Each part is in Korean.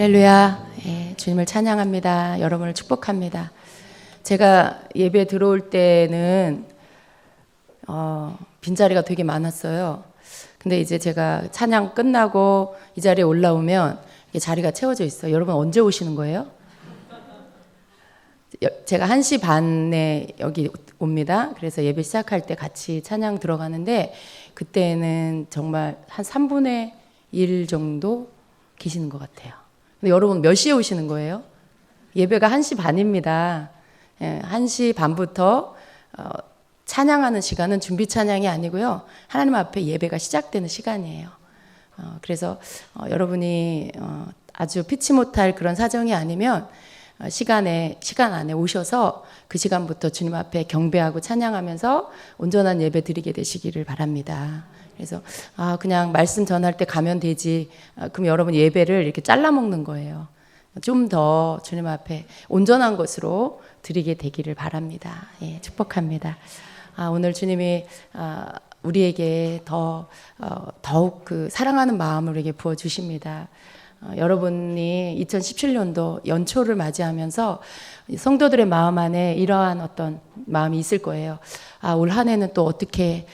할렐루야. 예, 주님을 찬양합니다. 여러분을 축복합니다. 제가 예배 들어올 때는 빈자리가 되게 많았어요. 근데 이제 제가 찬양 끝나고 이 자리에 올라오면 자리가 채워져 있어요. 여러분 언제 오시는 거예요? 제가 1시 반에 여기 옵니다. 그래서 예배 시작할 때 같이 찬양 들어가는데 그때는 정말 한 3분의 1 정도 계시는 것 같아요. 근데 여러분 몇 시에 오시는 거예요? 예배가 1시 반입니다. 1시 반부터 찬양하는 시간은 준비 찬양이 아니고요. 하나님 앞에 예배가 시작되는 시간이에요. 그래서 여러분이 아주 피치 못할 그런 사정이 아니면 시간 안에 오셔서 그 시간부터 주님 앞에 경배하고 찬양하면서 온전한 예배 드리게 되시기를 바랍니다. 그래서 그냥 말씀 전할 때 가면 되지. 그럼 여러분 예배를 이렇게 잘라 먹는 거예요. 좀 더 주님 앞에 온전한 것으로 드리게 되기를 바랍니다. 예, 축복합니다. 오늘 주님이 우리에게 더욱 그 사랑하는 마음을 우리에게 부어 주십니다. 여러분이 2017년도 연초를 맞이하면서 성도들의 마음 안에 이러한 어떤 마음이 있을 거예요. 올 한 해는 또 어떻게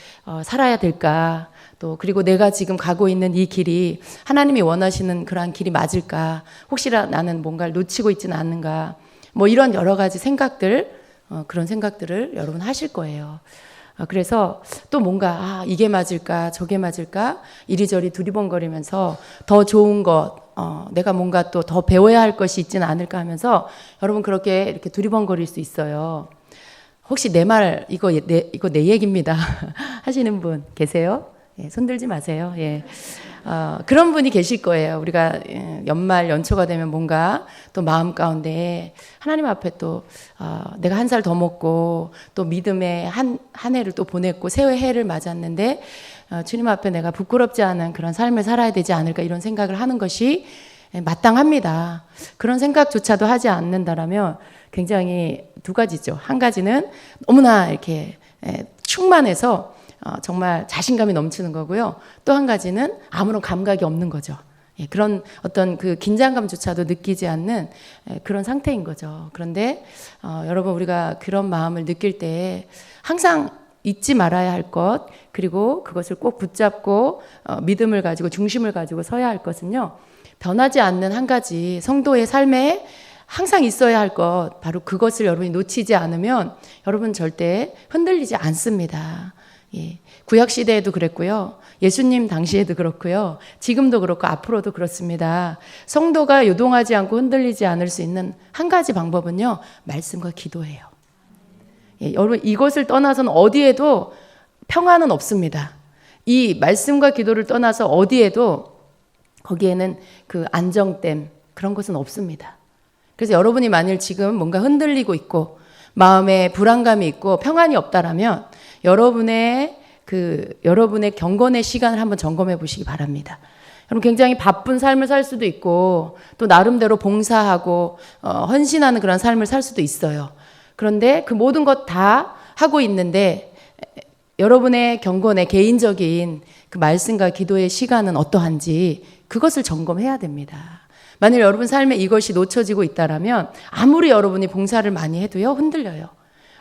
살아야 될까? 또 그리고 내가 지금 가고 있는 이 길이 하나님이 원하시는 그러한 길이 맞을까? 혹시나 나는 뭔가를 놓치고 있지는 않는가? 뭐 이런 여러 가지 생각들, 그런 생각들을 여러분 하실 거예요. 그래서 또 뭔가 이게 맞을까 저게 맞을까 이리저리 두리번거리면서 더 좋은 것 내가 뭔가 또 더 배워야 할 것이 있지는 않을까 하면서 여러분 그렇게 이렇게 두리번거릴 수 있어요. 혹시 내 말 이거 내 얘기입니다 하시는 분 계세요? 예, 손들지 마세요. 예. 그런 분이 계실 거예요. 우리가 연말 연초가 되면 뭔가 또 마음 가운데 하나님 앞에 또 내가 한 살 더 먹고 또 믿음의 한 해를 또 보냈고 새 해를 맞았는데 주님 앞에 내가 부끄럽지 않은 그런 삶을 살아야 되지 않을까 이런 생각을 하는 것이 마땅합니다. 그런 생각조차도 하지 않는다라면 굉장히 두 가지죠. 한 가지는 너무나 이렇게 충만해서 정말 자신감이 넘치는 거고요. 또 한 가지는 아무런 감각이 없는 거죠. 그런 어떤 그 긴장감조차도 느끼지 않는 그런 상태인 거죠. 그런데 여러분 우리가 그런 마음을 느낄 때 항상 잊지 말아야 할 것 그리고 그것을 꼭 붙잡고 믿음을 가지고 중심을 가지고 서야 할 것은요. 변하지 않는 한 가지 성도의 삶에 항상 있어야 할 것 바로 그것을 여러분이 놓치지 않으면 여러분 절대 흔들리지 않습니다. 예. 구약 시대에도 그랬고요. 예수님 당시에도 그렇고요. 지금도 그렇고 앞으로도 그렇습니다. 성도가 요동하지 않고 흔들리지 않을 수 있는 한 가지 방법은요. 말씀과 기도예요. 예, 여러분 이것을 떠나서는 어디에도 평안은 없습니다. 이 말씀과 기도를 떠나서 어디에도 거기에는 그 안정됨 그런 것은 없습니다. 그래서 여러분이 만일 지금 뭔가 흔들리고 있고 마음에 불안감이 있고 평안이 없다라면 여러분의 경건의 시간을 한번 점검해 보시기 바랍니다. 여러분 굉장히 바쁜 삶을 살 수도 있고 또 나름대로 봉사하고 헌신하는 그런 삶을 살 수도 있어요. 그런데 그 모든 것 다 하고 있는데 여러분의 경건의 개인적인 그 말씀과 기도의 시간은 어떠한지 그것을 점검해야 됩니다. 만일 여러분 삶에 이것이 놓쳐지고 있다라면 아무리 여러분이 봉사를 많이 해도요 흔들려요.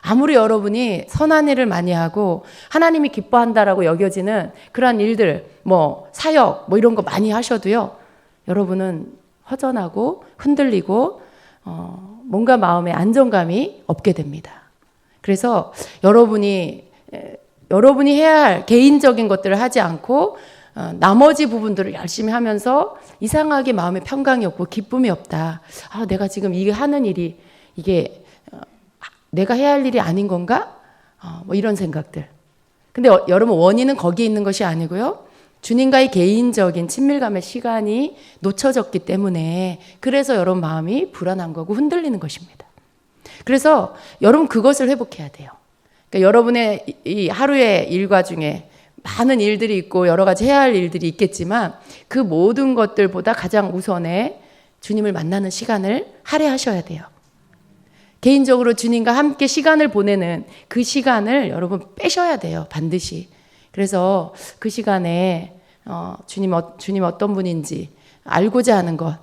아무리 여러분이 선한 일을 많이 하고 하나님이 기뻐한다라고 여겨지는 그러한 일들, 사역, 이런 거 많이 하셔도요, 여러분은 허전하고 흔들리고, 뭔가 마음에 안정감이 없게 됩니다. 그래서 여러분이 해야 할 개인적인 것들을 하지 않고, 나머지 부분들을 열심히 하면서 이상하게 마음에 평강이 없고 기쁨이 없다. 내가 지금 이게 하는 일이, 이게, 내가 해야 할 일이 아닌 건가? 이런 생각들. 근데 여러분 원인은 거기에 있는 것이 아니고요. 주님과의 개인적인 친밀감의 시간이 놓쳐졌기 때문에 그래서 여러분 마음이 불안한 거고 흔들리는 것입니다. 그래서 여러분 그것을 회복해야 돼요. 그러니까 여러분의 이 하루의 일과 중에 많은 일들이 있고 여러 가지 해야 할 일들이 있겠지만 그 모든 것들보다 가장 우선에 주님을 만나는 시간을 할애하셔야 돼요. 개인적으로 주님과 함께 시간을 보내는 그 시간을 여러분 빼셔야 돼요. 반드시. 그래서 그 시간에 주님 어떤 분인지 알고자 하는 것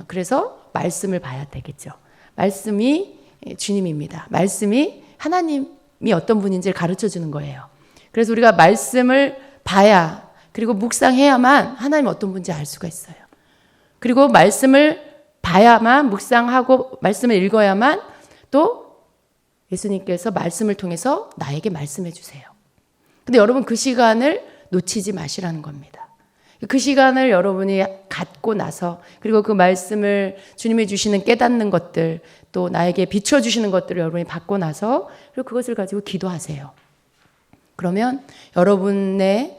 그래서 말씀을 봐야 되겠죠. 말씀이 주님입니다. 말씀이 하나님이 어떤 분인지를 가르쳐 주는 거예요. 그래서 우리가 말씀을 봐야, 그리고 묵상해야만 하나님 어떤 분인지 알 수가 있어요. 그리고 말씀을 봐야만, 묵상하고 말씀을 읽어야만 또 예수님께서 말씀을 통해서 나에게 말씀해 주세요. 근데 여러분 그 시간을 놓치지 마시라는 겁니다. 그 시간을 여러분이 갖고 나서, 그리고 그 말씀을 주님이 주시는 깨닫는 것들, 또 나에게 비춰주시는 것들을 여러분이 받고 나서, 그리고 그것을 가지고 기도하세요. 그러면 여러분의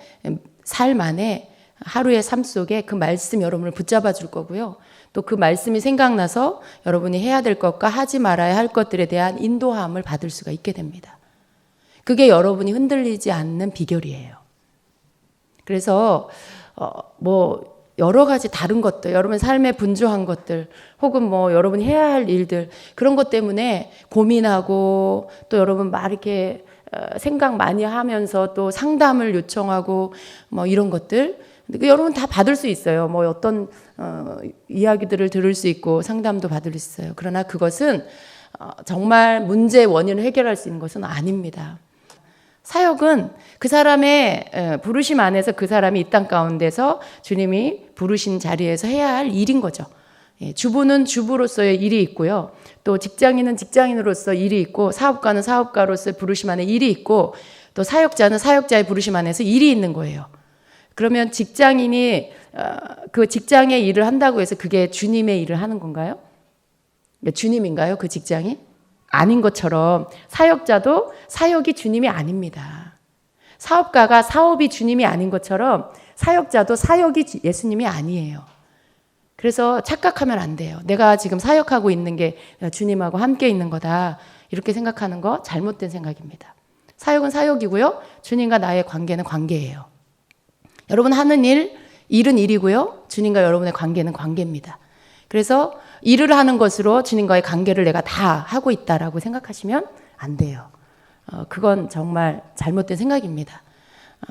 삶 안에, 하루의 삶 속에 그 말씀 여러분을 붙잡아 줄 거고요. 또 그 말씀이 생각나서 여러분이 해야 될 것과 하지 말아야 할 것들에 대한 인도함을 받을 수가 있게 됩니다. 그게 여러분이 흔들리지 않는 비결이에요. 그래서 뭐 여러 가지 다른 것들, 여러분 삶에 분주한 것들, 혹은 뭐 여러분이 해야 할 일들, 그런 것 때문에 고민하고, 또 여러분 막 이렇게 생각 많이 하면서 또 상담을 요청하고 뭐 이런 것들, 여러분 다 받을 수 있어요. 뭐 어떤 이야기들을 들을 수 있고 상담도 받을 수 있어요. 그러나 그것은 정말 문제의 원인을 해결할 수 있는 것은 아닙니다. 사역은 그 사람의 부르심 안에서, 그 사람이 이 땅 가운데서 주님이 부르신 자리에서 해야 할 일인 거죠. 주부는 주부로서의 일이 있고요. 또 직장인은 직장인으로서 일이 있고, 사업가는 사업가로서의 부르심 안에 일이 있고, 또 사역자는 사역자의 부르심 안에서 일이 있는 거예요. 그러면 직장인이 그 직장의 일을 한다고 해서 그게 주님의 일을 하는 건가요? 주님인가요? 그 직장이? 아닌 것처럼 사역자도 사역이 주님이 아닙니다. 사업가가 사업이 주님이 아닌 것처럼 사역자도 사역이 예수님이 아니에요. 그래서 착각하면 안 돼요. 내가 지금 사역하고 있는 게 주님하고 함께 있는 거다, 이렇게 생각하는 거 잘못된 생각입니다. 사역은 사역이고요. 주님과 나의 관계는 관계예요. 여러분 하는 일은 일이고요. 주님과 여러분의 관계는 관계입니다. 그래서 일을 하는 것으로 주님과의 관계를 내가 다 하고 있다라고 생각하시면 안 돼요. 그건 정말 잘못된 생각입니다.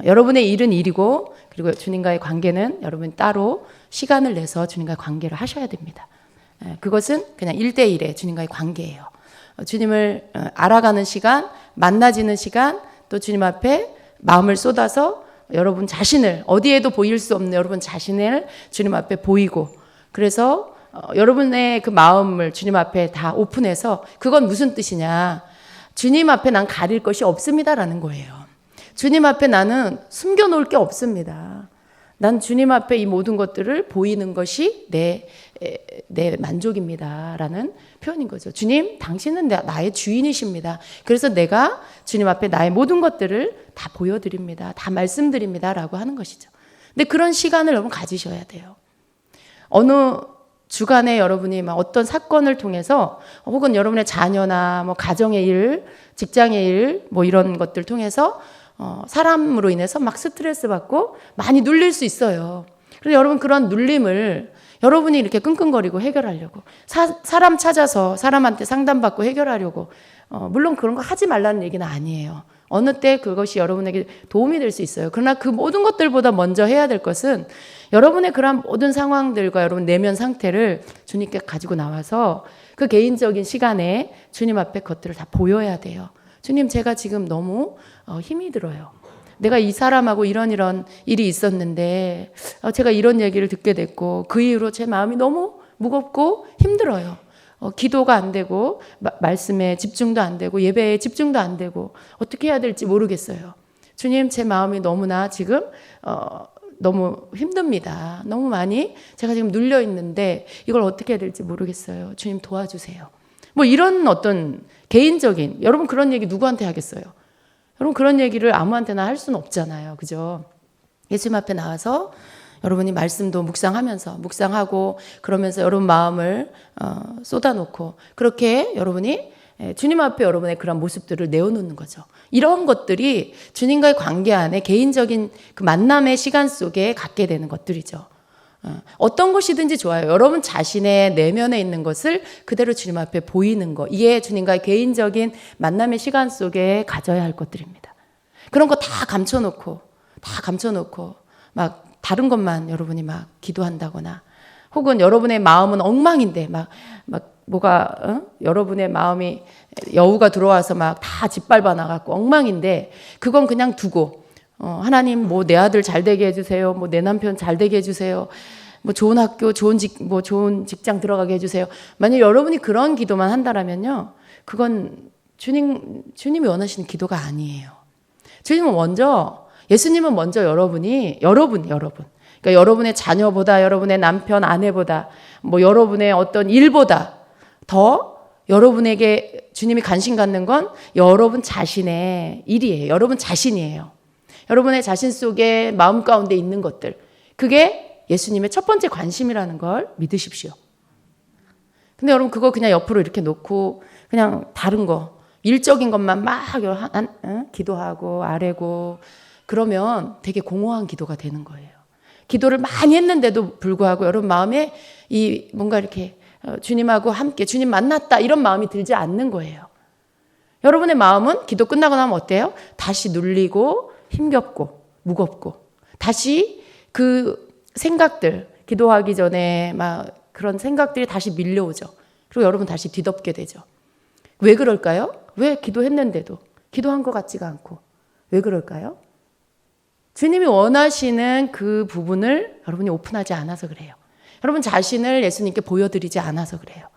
여러분의 일은 일이고, 그리고 주님과의 관계는 여러분 따로 시간을 내서 주님과의 관계를 하셔야 됩니다. 그것은 그냥 1대1의 주님과의 관계예요. 주님을 알아가는 시간, 만나지는 시간, 또 주님 앞에 마음을 쏟아서 여러분 자신을, 어디에도 보일 수 없는 여러분 자신을 주님 앞에 보이고, 그래서 여러분의 그 마음을 주님 앞에 다 오픈해서, 그건 무슨 뜻이냐, 주님 앞에 난 가릴 것이 없습니다라는 거예요. 주님 앞에 나는 숨겨놓을 게 없습니다. 난 주님 앞에 이 모든 것들을 보이는 것이 내 만족입니다라는 표현인 거죠. 주님, 당신은 나의 주인이십니다. 그래서 내가 주님 앞에 나의 모든 것들을 다 보여드립니다. 다 말씀드립니다라고 하는 것이죠. 근데 그런 시간을 여러분 가지셔야 돼요. 어느 주간에 여러분이 막 어떤 사건을 통해서, 혹은 여러분의 자녀나 뭐 가정의 일, 직장의 일, 뭐 이런 것들 통해서 사람으로 인해서 막 스트레스 받고 많이 눌릴 수 있어요. 그래서 여러분 그런 눌림을 여러분이 이렇게 끙끙거리고 해결하려고, 사람 찾아서 사람한테 상담받고 해결하려고, 물론 그런 거 하지 말라는 얘기는 아니에요. 어느 때 그것이 여러분에게 도움이 될 수 있어요. 그러나 그 모든 것들보다 먼저 해야 될 것은 여러분의 그런 모든 상황들과 여러분 내면 상태를 주님께 가지고 나와서 그 개인적인 시간에 주님 앞에 것들을 다 보여야 돼요. 주님, 제가 지금 너무 힘이 들어요. 내가 이 사람하고 이런 일이 있었는데 제가 이런 얘기를 듣게 됐고, 그 이후로 제 마음이 너무 무겁고 힘들어요. 기도가 안 되고, 말씀에 집중도 안 되고, 예배에 집중도 안 되고, 어떻게 해야 될지 모르겠어요. 주님, 제 마음이 너무나 지금 너무 힘듭니다. 너무 많이 제가 지금 눌려 있는데 이걸 어떻게 해야 될지 모르겠어요. 주님 도와주세요. 뭐 이런 어떤 개인적인, 여러분 그런 얘기 누구한테 하겠어요? 여러분 그런 얘기를 아무한테나 할 수는 없잖아요. 그죠? 예수님 앞에 나와서 여러분이 말씀도 묵상하고, 그러면서 여러분 마음을 쏟아놓고, 그렇게 여러분이 주님 앞에 여러분의 그런 모습들을 내어놓는 거죠. 이런 것들이 주님과의 관계 안에 개인적인 그 만남의 시간 속에 갖게 되는 것들이죠. 어떤 것이든지 좋아요. 여러분 자신의 내면에 있는 것을 그대로 주님 앞에 보이는 것, 이게 주님과의 개인적인 만남의 시간 속에 가져야 할 것들입니다. 그런 거 다 감춰놓고 막 다른 것만 여러분이 막 기도한다거나 혹은 여러분의 마음은 엉망인데 막 뭐가 여러분의 마음이 여우가 들어와서 막 다 짓밟아 나갔고 엉망인데 그건 그냥 두고 하나님 뭐 내 아들 잘 되게 해주세요. 뭐 내 남편 잘 되게 해주세요. 뭐 좋은 학교, 좋은 직장 들어가게 해주세요. 만약 여러분이 그런 기도만 한다라면요, 그건 주님이 원하시는 기도가 아니에요. 예수님은 먼저 여러분. 그러니까 여러분의 자녀보다, 여러분의 남편, 아내보다, 뭐 여러분의 어떤 일보다 더 여러분에게 주님이 관심 갖는 건 여러분 자신의 일이에요. 여러분 자신이에요. 여러분의 자신 속에 마음 가운데 있는 것들. 그게 예수님의 첫 번째 관심이라는 걸 믿으십시오. 근데 여러분 그거 그냥 옆으로 이렇게 놓고 그냥 다른 거, 일적인 것만 막 기도하고 아뢰고 그러면 되게 공허한 기도가 되는 거예요. 기도를 많이 했는데도 불구하고 여러분 마음에 이 뭔가 이렇게 주님하고 함께 주님 만났다 이런 마음이 들지 않는 거예요. 여러분의 마음은 기도 끝나고 나면 어때요? 다시 눌리고 힘겹고 무겁고 다시 그 생각들 기도하기 전에 막 그런 생각들이 다시 밀려오죠. 그리고 여러분 다시 뒤덮게 되죠. 왜 그럴까요? 왜 기도했는데도 기도한 것 같지가 않고 왜 그럴까요? 주님이 원하시는 그 부분을 여러분이 오픈하지 않아서 그래요. 여러분 자신을 예수님께 보여드리지 않아서 그래요.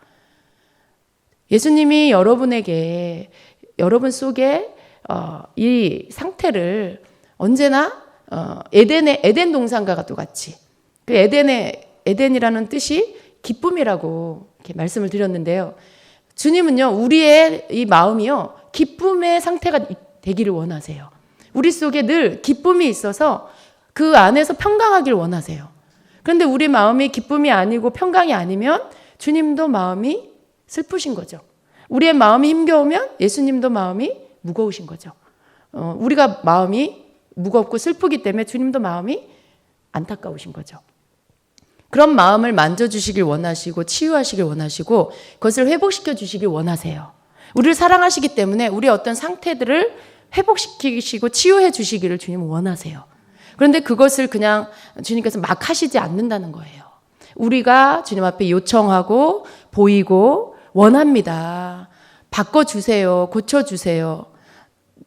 예수님이 여러분에게 여러분 속에 이 상태를 언제나 에덴 동산과 같이 그 에덴이라는 뜻이 기쁨이라고 이렇게 말씀을 드렸는데요. 주님은요 우리의 이 마음이요 기쁨의 상태가 되기를 원하세요. 우리 속에 늘 기쁨이 있어서 그 안에서 평강하길 원하세요. 그런데 우리 마음이 기쁨이 아니고 평강이 아니면 주님도 마음이 슬프신 거죠. 우리의 마음이 힘겨우면 예수님도 마음이 무거우신 거죠. 우리가 마음이 무겁고 슬프기 때문에 주님도 마음이 안타까우신 거죠. 그런 마음을 만져주시길 원하시고 치유하시길 원하시고 그것을 회복시켜 주시길 원하세요. 우리를 사랑하시기 때문에 우리의 어떤 상태들을 회복시키시고 치유해 주시기를 주님은 원하세요. 그런데 그것을 그냥 주님께서 막 하시지 않는다는 거예요. 우리가 주님 앞에 요청하고 보이고 원합니다. 바꿔주세요. 고쳐주세요.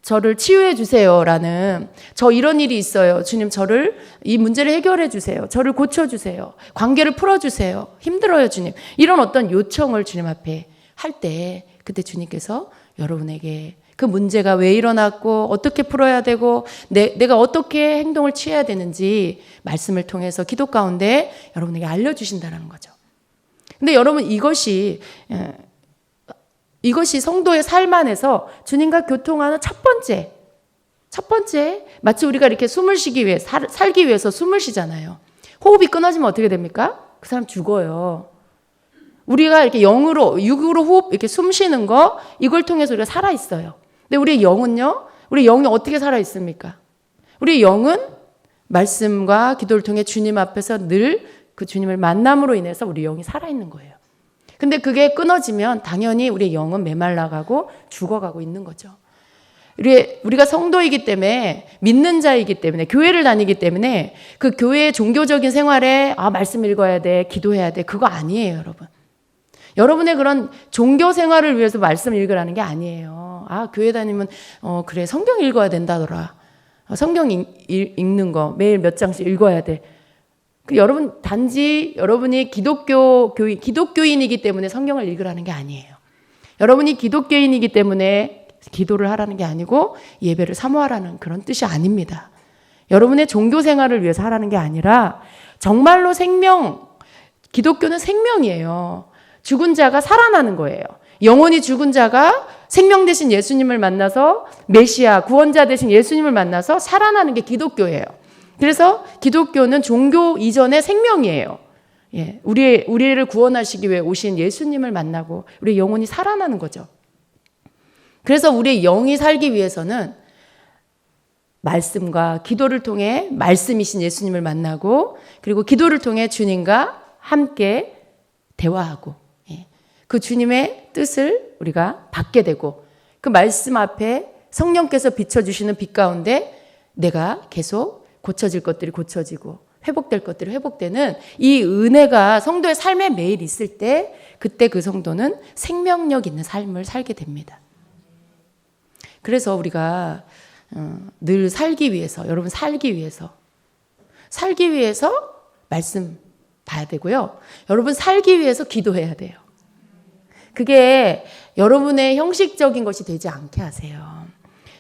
저를 치유해 주세요라는 저 이런 일이 있어요. 주님 저를 이 문제를 해결해 주세요. 저를 고쳐 주세요. 관계를 풀어 주세요. 힘들어요, 주님. 이런 어떤 요청을 주님 앞에 할 때 그때 주님께서 여러분에게 그 문제가 왜 일어났고 어떻게 풀어야 되고 내가 어떻게 행동을 취해야 되는지 말씀을 통해서 기도 가운데 여러분에게 알려주신다는 거죠. 근데 여러분 이것이 성도의 삶 안에서 주님과 교통하는 첫 번째 마치 우리가 이렇게 숨을 쉬기 위해 살기 위해서 숨을 쉬잖아요. 호흡이 끊어지면 어떻게 됩니까? 그 사람 죽어요. 우리가 이렇게 육으로 호흡 이렇게 숨 쉬는 거 이걸 통해서 우리가 살아 있어요. 근데 우리 영은요? 우리 영이 어떻게 살아 있습니까? 우리 영은 말씀과 기도를 통해 주님 앞에서 늘 그 주님을 만남으로 인해서 우리 영이 살아 있는 거예요. 근데 그게 끊어지면 당연히 우리의 영은 메말라가고 죽어가고 있는 거죠. 우리가 성도이기 때문에 믿는 자이기 때문에 교회를 다니기 때문에 그 교회의 종교적인 생활에 말씀 읽어야 돼, 기도해야 돼 그거 아니에요, 여러분. 여러분의 그런 종교 생활을 위해서 말씀 읽으라는 게 아니에요. 교회 다니면 그래 성경 읽어야 된다더라. 성경 읽는 거 매일 몇 장씩 읽어야 돼. 여러분 단지 여러분이 기독교인이기 때문에 성경을 읽으라는 게 아니에요. 여러분이 기독교인이기 때문에 기도를 하라는 게 아니고 예배를 사모하라는 그런 뜻이 아닙니다. 여러분의 종교 생활을 위해서 하라는 게 아니라 정말로 기독교는 생명이에요. 죽은 자가 살아나는 거예요. 영혼이 죽은 자가 생명 되신 예수님을 만나서 메시아, 구원자 되신 예수님을 만나서 살아나는 게 기독교예요. 그래서 기독교는 종교 이전의 생명이에요. 우리를 구원하시기 위해 오신 예수님을 만나고 우리 영혼이 살아나는 거죠. 그래서 우리의 영이 살기 위해서는 말씀과 기도를 통해 말씀이신 예수님을 만나고 그리고 기도를 통해 주님과 함께 대화하고 그 주님의 뜻을 우리가 받게 되고 그 말씀 앞에 성령께서 비춰주시는 빛 가운데 내가 계속 고쳐질 것들이 고쳐지고 회복될 것들이 회복되는 이 은혜가 성도의 삶에 매일 있을 때 그때 그 성도는 생명력 있는 삶을 살게 됩니다. 그래서 우리가 늘 살기 위해서, 여러분 살기 위해서 말씀 봐야 되고요. 여러분 살기 위해서 기도해야 돼요. 그게 여러분의 형식적인 것이 되지 않게 하세요.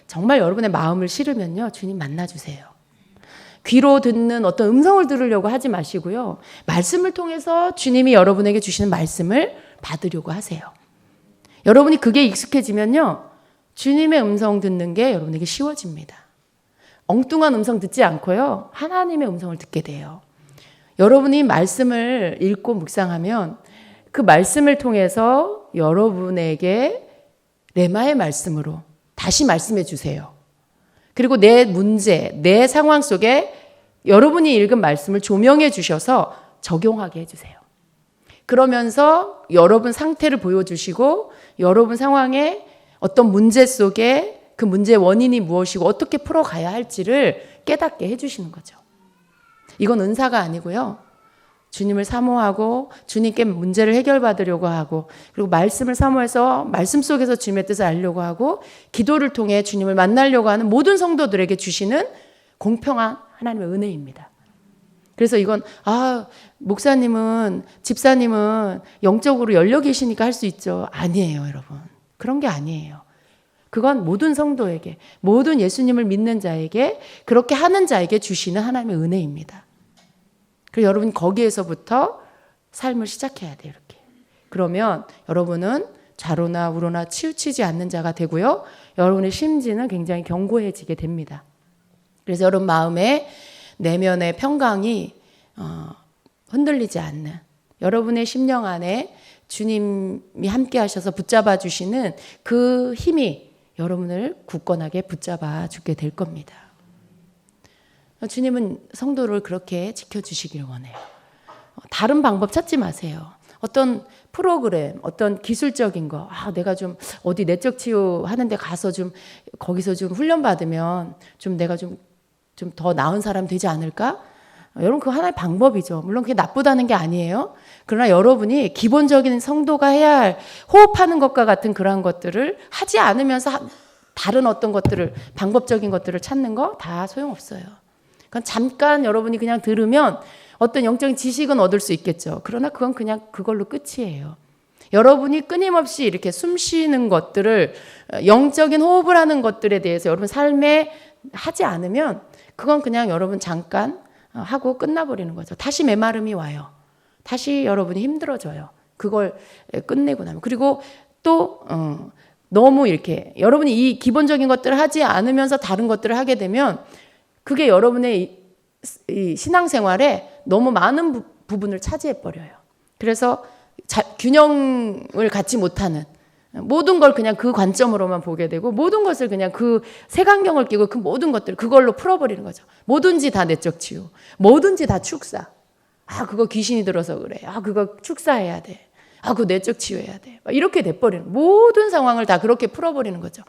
정말 여러분의 마음을 실으면요, 주님 만나주세요. 귀로 듣는 어떤 음성을 들으려고 하지 마시고요. 말씀을 통해서 주님이 여러분에게 주시는 말씀을 받으려고 하세요. 여러분이 그게 익숙해지면요, 주님의 음성 듣는 게 여러분에게 쉬워집니다. 엉뚱한 음성 듣지 않고요, 하나님의 음성을 듣게 돼요. 여러분이 말씀을 읽고 묵상하면 그 말씀을 통해서 여러분에게 레마의 말씀으로 다시 말씀해 주세요. 그리고 내 문제, 내 상황 속에 여러분이 읽은 말씀을 조명해 주셔서 적용하게 해주세요. 그러면서 여러분 상태를 보여주시고 여러분 상황에 어떤 문제 속에 그 문제의 원인이 무엇이고 어떻게 풀어가야 할지를 깨닫게 해주시는 거죠. 이건 은사가 아니고요. 주님을 사모하고 주님께 문제를 해결받으려고 하고 그리고 말씀을 사모해서 말씀 속에서 주님의 뜻을 알려고 하고 기도를 통해 주님을 만나려고 하는 모든 성도들에게 주시는 공평한 하나님의 은혜입니다. 그래서 이건 목사님은 집사님은 영적으로 열려 계시니까 할 수 있죠. 아니에요, 여러분. 그런 게 아니에요. 그건 모든 성도에게 모든 예수님을 믿는 자에게 그렇게 하는 자에게 주시는 하나님의 은혜입니다. 그래서 여러분 거기에서부터 삶을 시작해야 돼요. 이렇게. 그러면 여러분은 좌로나 우로나 치우치지 않는 자가 되고요. 여러분의 심지는 굉장히 견고해지게 됩니다. 그래서 여러분 마음에 내면의 평강이 흔들리지 않는 여러분의 심령 안에 주님이 함께 하셔서 붙잡아 주시는 그 힘이 여러분을 굳건하게 붙잡아 주게 될 겁니다. 주님은 성도를 그렇게 지켜주시길 원해요. 다른 방법 찾지 마세요. 어떤 프로그램, 어떤 기술적인 거, 내가 좀 어디 내적 치유 하는데 가서 좀 거기서 좀 훈련 받으면 좀 내가 좀 더 나은 사람 되지 않을까? 여러분 그거 하나의 방법이죠. 물론 그게 나쁘다는 게 아니에요. 그러나 여러분이 기본적인 성도가 해야 할 호흡하는 것과 같은 그러한 것들을 하지 않으면서 다른 어떤 것들을 방법적인 것들을 찾는 거 다 소용없어요. 그건 잠깐 여러분이 그냥 들으면 어떤 영적인 지식은 얻을 수 있겠죠. 그러나 그건 그냥 그걸로 끝이에요. 여러분이 끊임없이 이렇게 숨 쉬는 것들을 영적인 호흡을 하는 것들에 대해서 여러분 삶에 하지 않으면 그건 그냥 여러분 잠깐 하고 끝나버리는 거죠. 다시 메마름이 와요. 다시 여러분이 힘들어져요. 그걸 끝내고 나면. 그리고 또 너무 이렇게 여러분이 이 기본적인 것들을 하지 않으면서 다른 것들을 하게 되면 그게 여러분의 이 신앙생활에 너무 많은 부분을 차지해버려요. 그래서 균형을 갖지 못하는 모든 걸 그냥 그 관점으로만 보게 되고 모든 것을 그냥 그 색안경을 끼고 그 모든 것들 그걸로 풀어버리는 거죠. 뭐든지 다 내적 치유, 뭐든지 다 축사. 그거 귀신이 들어서 그래. 그거 축사해야 돼. 그거 내적 치유해야 돼. 이렇게 돼버리는 모든 상황을 다 그렇게 풀어버리는 거죠.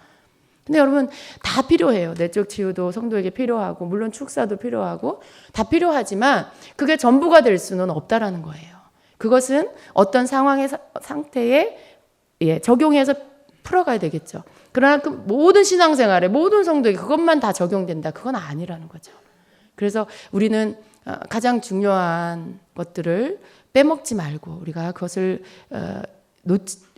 근데 여러분 다 필요해요. 내적 치유도 성도에게 필요하고 물론 축사도 필요하고 다 필요하지만 그게 전부가 될 수는 없다라는 거예요. 그것은 어떤 상황의 상태에 적용해서 풀어가야 되겠죠. 그러나 그 모든 신앙생활에 모든 성도에게 그것만 다 적용된다. 그건 아니라는 거죠. 그래서 우리는 가장 중요한 것들을 빼먹지 말고 우리가 그것을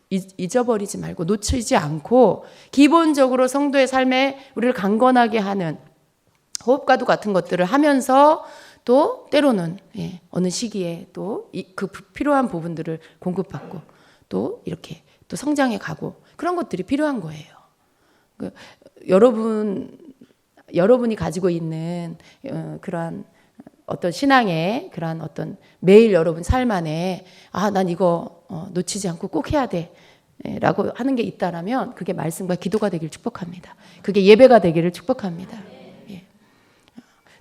잊어버리지 말고 놓치지 않고 기본적으로 성도의 삶에 우리를 강건하게 하는 호흡과도 같은 것들을 하면서 또 때로는 어느 시기에 또 그 필요한 부분들을 공급받고 또 이렇게 또 성장해 가고 그런 것들이 필요한 거예요. 여러분이 가지고 있는 그러한 어떤 신앙의 그러한 어떤 매일 여러분 삶 안에 난 이거 놓치지 않고 꼭 해야 돼 라고 하는 게 있다라면 그게 말씀과 기도가 되기를 축복합니다. 그게 예배가 되기를 축복합니다.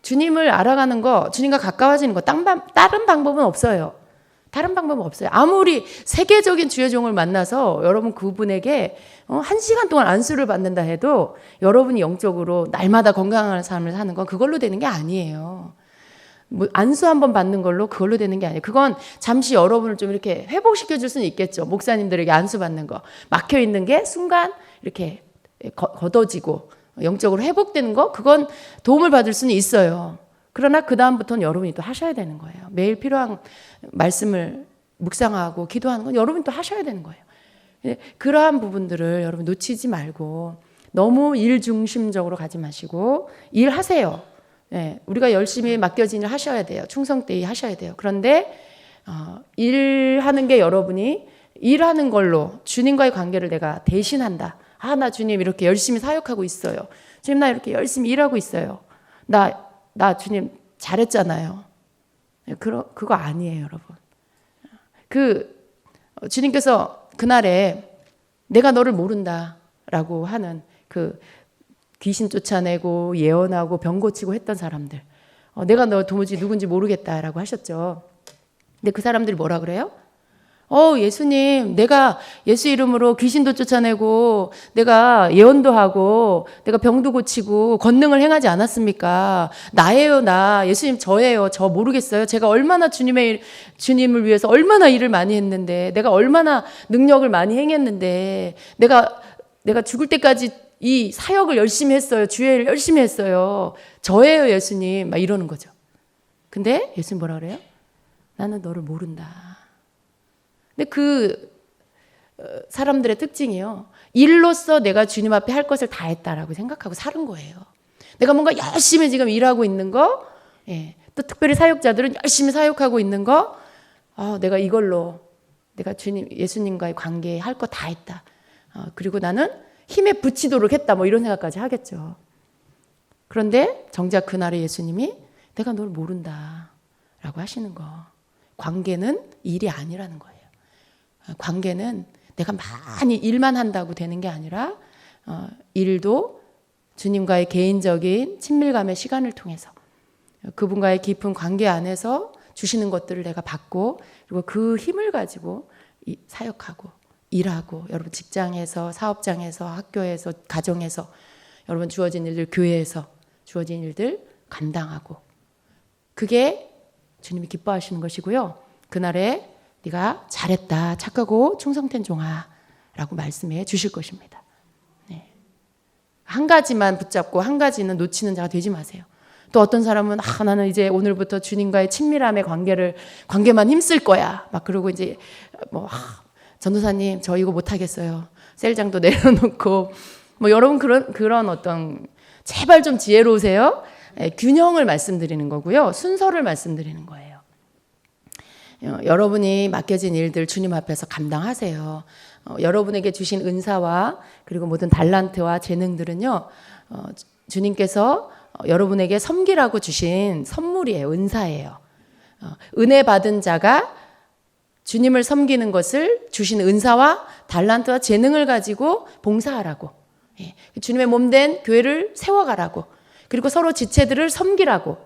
주님을 알아가는 거, 주님과 가까워지는 거 다른 방법은 없어요. 다른 방법은 없어요. 아무리 세계적인 주의 종을 만나서 여러분 그분에게 1시간 동안 안수를 받는다 해도 여러분이 영적으로 날마다 건강한 삶을 사는 건 그걸로 되는 게 아니에요. 뭐 안수 한번 받는 걸로 그걸로 되는 게 아니에요. 그건 잠시 여러분을 좀 이렇게 회복시켜 줄 수는 있겠죠. 목사님들에게 안수 받는 거. 막혀 있는 게 순간 이렇게 걷어지고 영적으로 회복되는 거, 그건 도움을 받을 수는 있어요. 그러나 그 다음부터는 여러분이 또 하셔야 되는 거예요. 매일 필요한 말씀을 묵상하고 기도하는 건 여러분이 또 하셔야 되는 거예요. 그러한 부분들을 여러분 놓치지 말고 너무 일 중심적으로 가지 마시고 일하세요. 우리가 열심히 맡겨진 일 하셔야 돼요. 충성되이 하셔야 돼요. 그런데 일하는 게 여러분이 일하는 걸로 주님과의 관계를 내가 대신한다. 나 주님 이렇게 열심히 사역하고 있어요. 주님 나 이렇게 열심히 일하고 있어요. 나 주님 잘했잖아요. 그거 아니에요, 여러분. 주님께서 그날에 내가 너를 모른다라고 하는 그 귀신 쫓아내고 예언하고 병 고치고 했던 사람들, 내가 너 도무지 누군지 모르겠다라고 하셨죠. 근데 그 사람들이 뭐라 그래요? 예수님, 내가 예수 이름으로 귀신도 쫓아내고 내가 예언도 하고 내가 병도 고치고 권능을 행하지 않았습니까? 나예요, 나. 예수님 저예요. 저 모르겠어요. 제가 얼마나 주님을 위해서 얼마나 일을 많이 했는데, 내가 얼마나 능력을 많이 행했는데, 내가 죽을 때까지 이 사역을 열심히 했어요. 주의 일을 열심히 했어요. 저예요, 예수님. 막 이러는 거죠. 근데 예수님 뭐라 그래요? 나는 너를 모른다. 근데 사람들의 특징이요. 일로서 내가 주님 앞에 할 것을 다 했다라고 생각하고 사는 거예요. 내가 뭔가 열심히 지금 일하고 있는 거, 또 특별히 사역자들은 열심히 사역하고 있는 거, 내가 이걸로 내가 예수님과의 관계에 할 거 다 했다. 그리고 나는 힘에 부치도록 했다. 뭐 이런 생각까지 하겠죠. 그런데 정작 그날에 예수님이 내가 널 모른다라고 하시는 거. 관계는 일이 아니라는 거예요. 관계는 내가 많이 일만 한다고 되는 게 아니라 일도 주님과의 개인적인 친밀감의 시간을 통해서 그분과의 깊은 관계 안에서 주시는 것들을 내가 받고, 그리고 그 힘을 가지고 사역하고 일하고, 여러분 직장에서, 사업장에서, 학교에서, 가정에서, 여러분 주어진 일들, 교회에서 주어진 일들 감당하고, 그게 주님이 기뻐하시는 것이고요. 그날에 네가 잘했다, 착하고 충성된 종아 라고 말씀해 주실 것입니다. 한 가지만 붙잡고 한 가지는 놓치는 자가 되지 마세요. 또 어떤 사람은 나는 이제 오늘부터 주님과의 친밀함의 관계만 힘쓸 거야 막 그러고 이제 전도사님 저 이거 못하겠어요. 셀장도 내려놓고 여러분 그런 어떤, 제발 좀 지혜로우세요. 균형을 말씀드리는 거고요. 순서를 말씀드리는 거예요. 여러분이 맡겨진 일들 주님 앞에서 감당하세요. 여러분에게 주신 은사와 그리고 모든 달란트와 재능들은요, 주님께서 여러분에게 섬기라고 주신 선물이에요. 은사예요. 은혜 받은 자가 주님을 섬기는 것을 주신 은사와 달란트와 재능을 가지고 봉사하라고, 주님의 몸된 교회를 세워가라고, 그리고 서로 지체들을 섬기라고,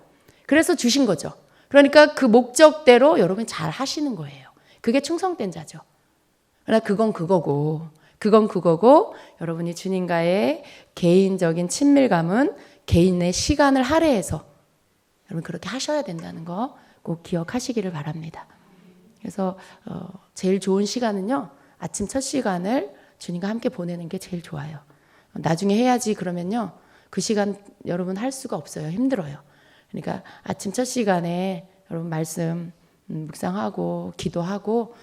그래서 주신 거죠. 그러니까 그 목적대로 여러분이 잘 하시는 거예요. 그게 충성된 자죠. 그러나 그건 그거고 여러분이 주님과의 개인적인 친밀감은 개인의 시간을 할애해서 여러분 그렇게 하셔야 된다는 거 꼭 기억하시기를 바랍니다. 그래서 제일 좋은 시간은요, 아침 첫 시간을 주님과 함께 보내는 게 제일 좋아요. 나중에 해야지 그러면요, 그 시간 여러분 할 수가 없어요. 힘들어요. 그러니까 아침 첫 시간에 여러분 말씀 묵상하고 기도하고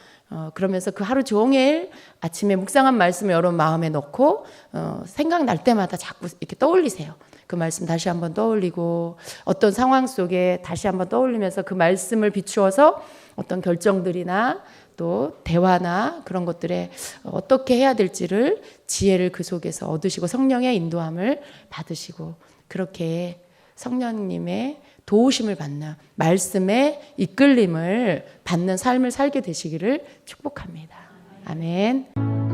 그러면서 그 하루 종일 아침에 묵상한 말씀을 여러분 마음에 넣고 생각날 때마다 자꾸 이렇게 떠올리세요. 그 말씀 다시 한번 떠올리고, 어떤 상황 속에 다시 한번 떠올리면서 그 말씀을 비추어서 어떤 결정들이나 또 대화나 그런 것들에 어떻게 해야 될지를 지혜를 그 속에서 얻으시고 성령의 인도함을 받으시고, 그렇게 성령님의 도우심을 받는, 말씀의 이끌림을 받는 삶을 살게 되시기를 축복합니다. 아멘.